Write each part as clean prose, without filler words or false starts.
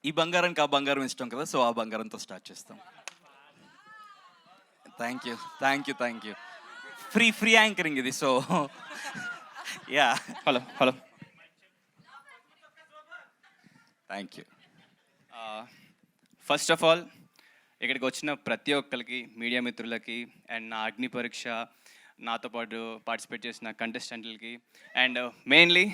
ఈ బంగారానికి ఆ బంగారం ఇష్టం కదా, సో ఆ బంగారంతో స్టార్ట్ చేస్తాం. Thank you. ఫ్రీ యాంకరింగ్ ఇది, so yeah. Hello. Thank you. First of all ఇక్కడికి వచ్చిన ప్రతి ఒక్కరికి, మీడియా మిత్రులకి, అండ్ నా అగ్ని పరీక్ష నాతో పాటు పార్టిసిపేట్ చేసిన కంటెస్టెంట్లకి, and mainly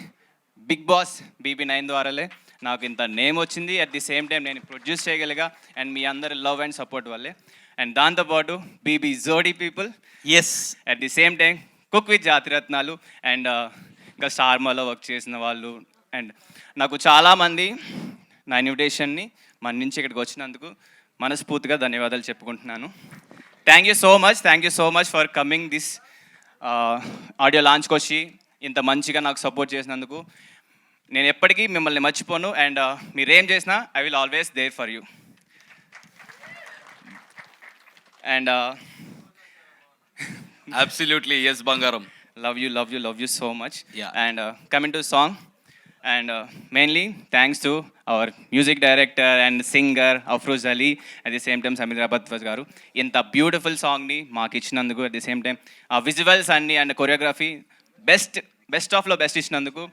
Bigg Boss BB9 ద్వారాలే నాకు ఇంత నేమ్ వచ్చింది. అట్ ది సేమ్ టైం నేను ప్రొడ్యూస్ చేయగలిగా, అండ్ మీ అందరి లవ్ అండ్ సపోర్ట్ వల్లే. అండ్ దాంతోపాటు BB Jodi people, yes, at the same time cook with Jathiratnalu, and ఇంకా స్టార్మాలో వర్క్ చేసిన వాళ్ళు, అండ్ నాకు చాలామంది నా ఇన్విటేషన్ని మన్నించి ఇక్కడికి వచ్చినందుకు మనస్ఫూర్తిగా ధన్యవాదాలు చెప్పుకుంటున్నాను. Thank you so much for coming this audio లాంచ్కి వచ్చి ఇంత మంచిగా నాకు సపోర్ట్ చేసినందుకు. నేను ఎప్పటికీ మిమ్మల్ని మర్చిపోను, అండ్ మీరేం చేసినా I will always there for you. And absolutely yes బంగారం. love you so much. Yeah. And coming to song, and mainly thanks to our music director and singer Afroz Ali, at the same time Samir Abadwaj garu inta beautiful song ni maak ichinanduku, at the same time visuals anni and choreography best of lo best ichinanduku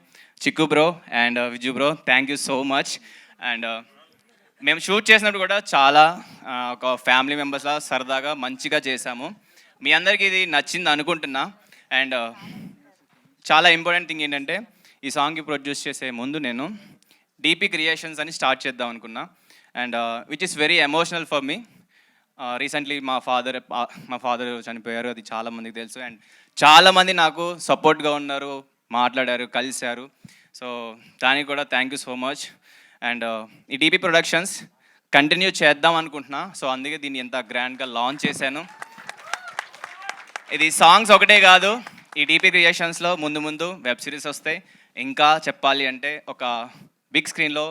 Chikku bro and Viju bro, thank you so much. And మేము shoot చేసినప్పుడు కూడా చాలా ఒక family మెంబర్స్లా సరదాగా మంచిగా చేశాము. మీ అందరికీ ఇది నచ్చింది అనుకుంటున్నా. అండ్ చాలా ఇంపార్టెంట్ థింగ్ ఏంటంటే, ఈ సాంగ్కి ప్రొడ్యూస్ చేసే ముందు నేను డీపీ క్రియేషన్స్ అని స్టార్ట్ చేద్దాం అనుకున్నా, and which is very emotional for me. Recently మా ఫాదర్ చనిపోయారు, అది చాలామందికి తెలుసు. అండ్ చాలామంది నాకు సపోర్ట్గా ఉన్నారు, మాట్లాడారు, కలిశారు. సో దానికి కూడా thank you so much. And ఈ డీపీ ప్రొడక్షన్స్ కంటిన్యూ చేద్దాం అనుకుంటున్నా, సో అందుకే దీన్ని ఎంత గ్రాండ్గా లాంచ్ చేశాను. ఇది సాంగ్స్ ఒకటే కాదు, ఈ డీపీ క్రియేషన్స్లో ముందు వెబ్ సిరీస్ వస్తాయి. ఇంకా చెప్పాలి అంటే ఒక బిగ్ స్క్రీన్లో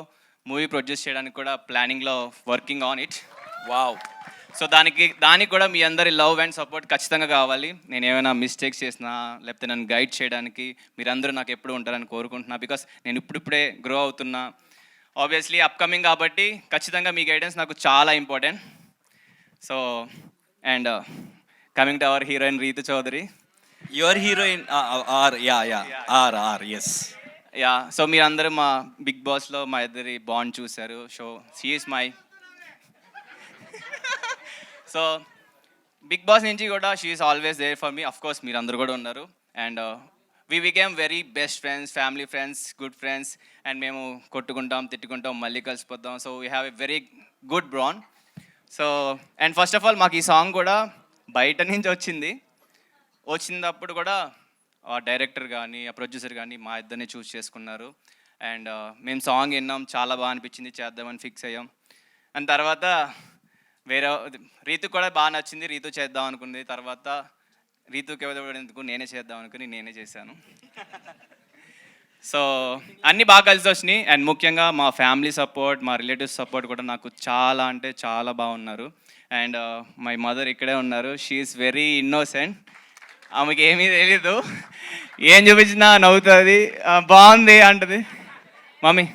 మూవీ ప్రొడ్యూస్ చేయడానికి కూడా ప్లానింగ్లో working on it. Wow. So దానికి కూడా మీ అందరి లవ్ అండ్ సపోర్ట్ ఖచ్చితంగా కావాలి. నేను ఏమైనా మిస్టేక్స్ చేసినా, లేకపోతే నన్ను గైడ్ చేయడానికి మీరందరూ నాకు ఎప్పుడు ఉంటారని కోరుకుంటున్నా. బికాస్ నేను ఇప్పుడిప్పుడే గ్రో అవుతున్నా, ఆబ్వియస్లీ అప్కమింగ్ కాబట్టి ఖచ్చితంగా మీ గైడెన్స్ నాకు చాలా important. So and coming to our heroine Ritu Chowdary. Your heroine are yes. Yeah, so మీరందరూ మా బిగ్ బాస్లో మా ఇద్దరి బాండ్ చూశారు. She is my so Bigg Boss నుంచి కూడా she is always there for me. Of course మీరందరూ కూడా ఉన్నారు. And we became very best friends, family friends, good friends. And మేము కొట్టుకుంటాం, తిట్టుకుంటాం, మళ్ళీ కలిసిపోతాం. So we have a very good bond. So and first of all మాకు ఈ సాంగ్ కూడా బయట నుంచి వచ్చినప్పుడు కూడా ఆ డైరెక్టర్ కానీ ఆ ప్రొడ్యూసర్ కానీ మా ఇద్దరిని చూస్ చేసుకున్నారు. అండ్ మేము సాంగ్ విన్నాం, చాలా బాగా అనిపించింది, చేద్దామని ఫిక్స్ అయ్యాం. అండ్ తర్వాత వేరే రీతు కూడా బాగా నచ్చింది, రీతు చేద్దాం అనుకుంది. తర్వాత రీతుకి ఎవరెందుకు నేనే చేద్దాం అనుకుని నేనే చేశాను. సో అన్నీ బాగా కలిసి వచ్చినాయి. అండ్ ముఖ్యంగా మా ఫ్యామిలీ సపోర్ట్, మా రిలేటివ్స్ సపోర్ట్ కూడా నాకు చాలా అంటే చాలా బాగున్నారు. అండ్ మై మదర్ ఇక్కడే ఉన్నారు. షీ ఈస్ వెరీ ఇన్నోసెంట్, ఆమెకి ఏమీ తెలీదు, ఏం చూపించినా నవ్వుతుంది, బాగుంది అంటుంది. Mummy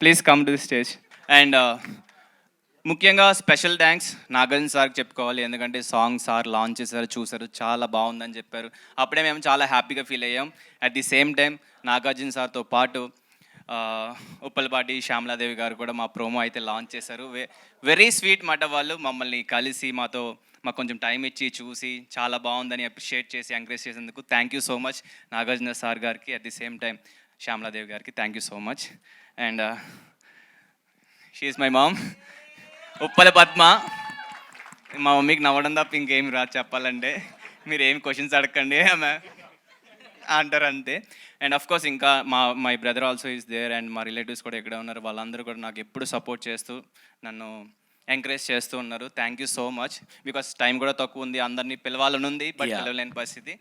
please come to the stage. And ముఖ్యంగా స్పెషల్ థ్యాంక్స్ నాగార్జున సార్కి చెప్పుకోవాలి, ఎందుకంటే సాంగ్ సార్ లాంచ్ చేశారు, చూశారు, చాలా బాగుందని చెప్పారు. అప్పుడే మేము చాలా హ్యాపీగా ఫీల్ అయ్యాం. At the same time Nagarjuna సార్తో పాటు ఉప్పలపాటి శ్యామలాదేవి గారు కూడా మా ప్రోమో అయితే లాంచ్ చేశారు. వెరీ స్వీట్ మాట. వాళ్ళు మమ్మల్ని కలిసి మాకు కొంచెం టైం ఇచ్చి చూసి చాలా బాగుందని అప్రిషియేట్ చేసి ఎంకరేజ్ చేసేందుకు thank you so much Nagarjuna sir గారికి, at the same time Shyamaladevi గారికి thank you so much. And she is my mom, Uppala Padma. మా మమ్మీకి నవ్వడం తప్ప ఇంకేమి రాదు చెప్పాలంటే. మీరు ఏమి క్వశ్చన్స్ అడగండి ఆమె అంటారు అంతే. అండ్ అఫ్ కోర్స్ ఇంకా my brother also is there. And మా రిలేటివ్స్ కూడా ఎక్కడ ఉన్నారు, వాళ్ళందరూ కూడా నాకు ఎప్పుడు సపోర్ట్ చేస్తూ నన్ను ఎంకరేజ్ చేస్తూ ఉన్నారు. Thank you so much. Because time కూడా తక్కువ ఉంది, అందరినీ పిలవాలని ఉంది, బట్ పిలవలేని పరిస్థితి.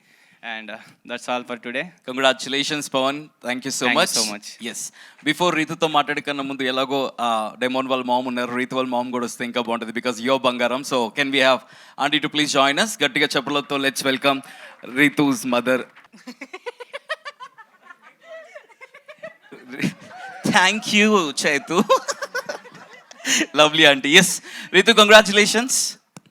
And that's all for today. Congratulations Pavan, thank you so much. Yes, before రీతుతో మాట్లాడే కన్నా ముందు ఎలాగో డెమోన్ వాళ్ళ మామ్ ఉన్నారు, రీతు వాళ్ళ మామ్ కూడా వస్తే ఇంకా బాగుంటుంది, బికాస్ యువర్ బంగారం. So can we have aunty to please join us? గట్టిగా చెప్పలతో let's welcome Ritu's mother. Thank you Chaitu. Lovely aunty. Yes Ritu, congratulations.